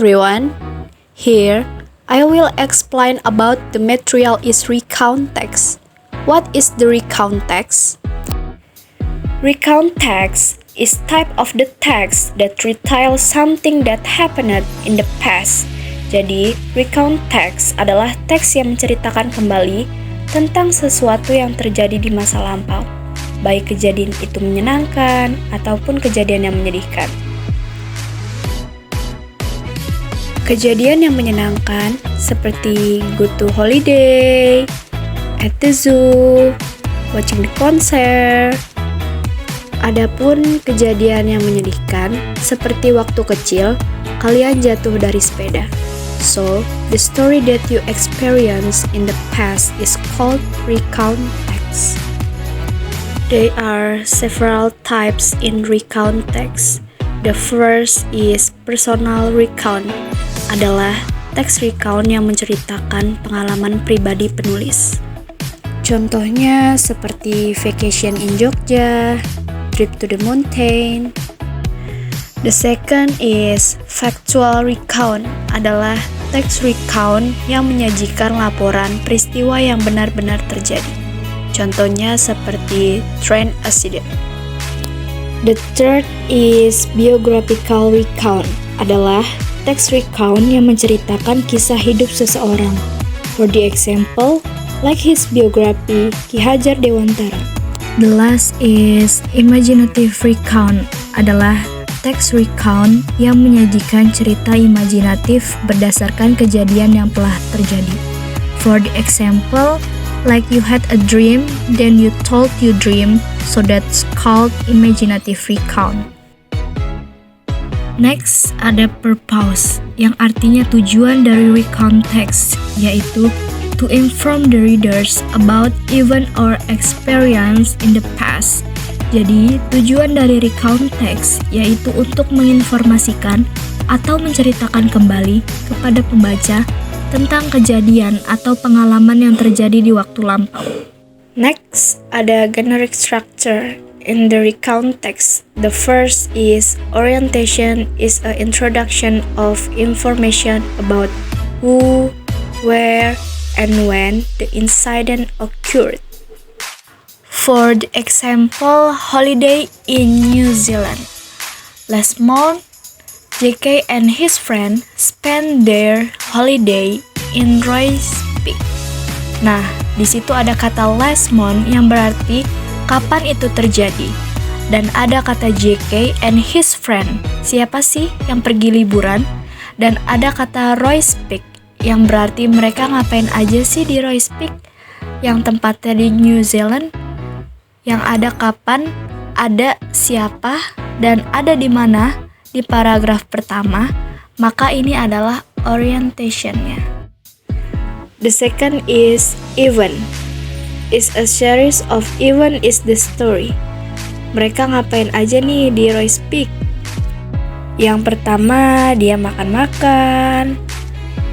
everyone. Here, I will explain about the material is recount text. What is the recount text? Recount text is type of the text that retells something that happened in the past. Jadi, recount text adalah teks yang menceritakan kembali tentang sesuatu yang terjadi di masa lampau, baik kejadian itu menyenangkan ataupun kejadian yang menyedihkan. Kejadian yang menyenangkan seperti go to holiday, at the zoo, watching the concert. Adapun kejadian yang menyedihkan seperti waktu kecil kalian jatuh dari sepeda. So, the story that you experience in the past is called recount text. There are several types in recount text. The first is personal recount, adalah teks recount yang menceritakan pengalaman pribadi penulis. Contohnya seperti vacation in Jogja, trip to the mountain. The second is factual recount, adalah teks recount yang menyajikan laporan peristiwa yang benar-benar terjadi. Contohnya seperti train accident. The third is biographical recount, adalah teks recount yang menceritakan kisah hidup seseorang. For the example, like his biography, Ki Hajar Dewantara. The last is imaginative recount, adalah teks recount yang menyajikan cerita imajinatif berdasarkan kejadian yang telah terjadi. For the example, like you had a dream, then you told your dream, so that's called imaginative recount. Next, ada purpose, yang artinya tujuan dari recount text, yaitu to inform the readers about event or experience in the past. Jadi, tujuan dari recount text yaitu untuk menginformasikan atau menceritakan kembali kepada pembaca tentang kejadian atau pengalaman yang terjadi di waktu lampau. Next, ada generic structure in the recount text. The first is orientation is an introduction of information about who, where, and when the incident occurred. For the example, holiday in New Zealand. Last month, JK and his friend spent their holiday in Roy's Peak. Nah, di situ ada kata last month yang berarti kapan itu terjadi. Dan ada kata JK and his friend. Siapa sih yang pergi liburan? Dan ada kata Roy's Peak yang berarti mereka ngapain aja sih di Roy's Peak, yang tempatnya di New Zealand, yang ada kapan, ada siapa, dan ada di mana di paragraf pertama, maka ini adalah orientation-nya. The second is event. Is a series of event is the story. Mereka ngapain aja nih di Roy's Peak? Yang pertama, dia makan-makan,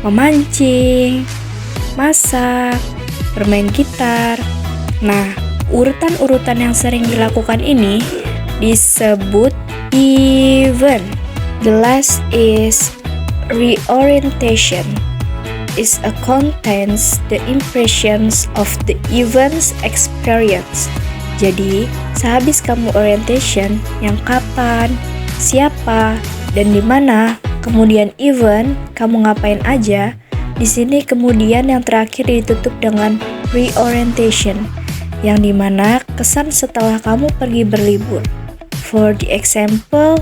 memancing, masak, bermain gitar. Nah, urutan-urutan yang sering dilakukan ini disebut event. The last is reorientation. Is a contains the impressions of the events experience. Jadi, sehabis kamu orientation yang kapan, siapa, dan di mana, kemudian event, kamu ngapain aja, di sini kemudian yang terakhir ditutup dengan reorientation, yang dimana kesan setelah kamu pergi berlibur. For the example,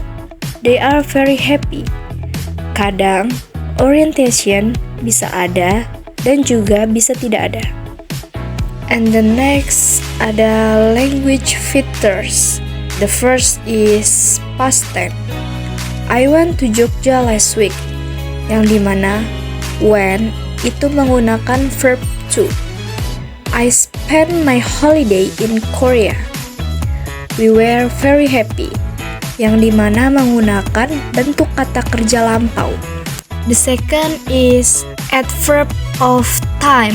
they are very happy. Kadang, orientation bisa ada dan juga bisa tidak ada. And the next, ada language features. The first is past tense. I went to Jogja last week, yang dimana when itu menggunakan verb to. I spent my holiday in Korea. We were very happy, yang dimana menggunakan bentuk kata kerja lampau. The second is adverb of time.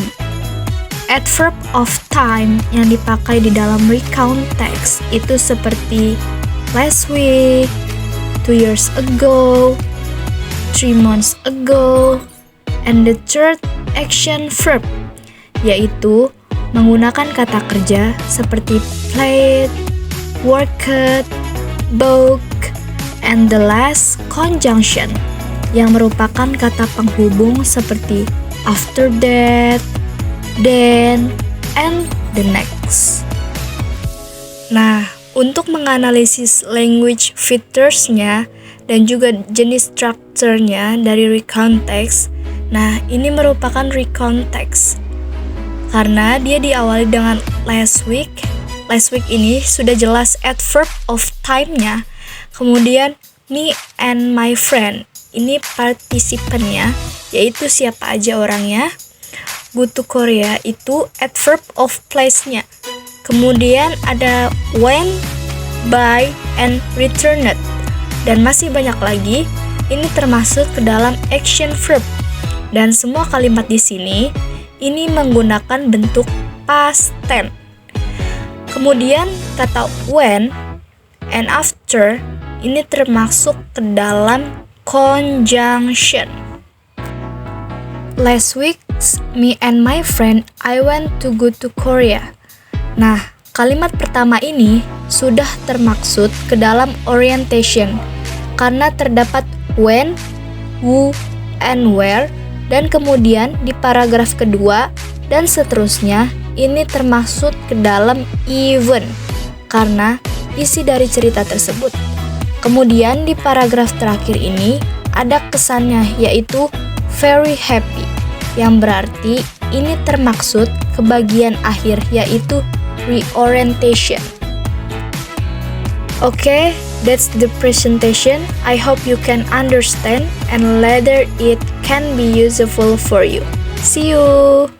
Adverb of time yang dipakai di dalam recount text itu seperti last week, 2 years ago, 3 months ago. And the third action verb, yaitu menggunakan kata kerja seperti played, worked, bought, and the last conjunction, yang merupakan kata penghubung seperti after that, then, and the next. Nah, untuk menganalisis language features-nya dan juga jenis strukturnya dari recount text, nah ini merupakan recount text karena dia diawali dengan last week. Last week ini sudah jelas adverb of time-nya. Kemudian me and my friend, ini partisipannya, yaitu siapa aja orangnya. Go to Korea itu adverb of place-nya. Kemudian ada went, by, and returned. Dan masih banyak lagi, ini termasuk ke dalam action verb. Dan semua kalimat di sini, ini menggunakan bentuk past tense. Kemudian kata when and after ini termasuk ke dalam conjunction. Last week, me and my friend, I went to go to Korea. Nah, kalimat pertama ini sudah termaksud ke dalam orientation karena terdapat when, who, and where, dan kemudian di paragraf kedua dan seterusnya ini termaksud ke dalam event karena isi dari cerita tersebut. Kemudian di paragraf terakhir ini ada kesannya yaitu very happy, yang berarti ini termaksud ke bagian akhir yaitu reorientation. Okay, that's the presentation. I hope you can understand and whether it can be useful for you. See you!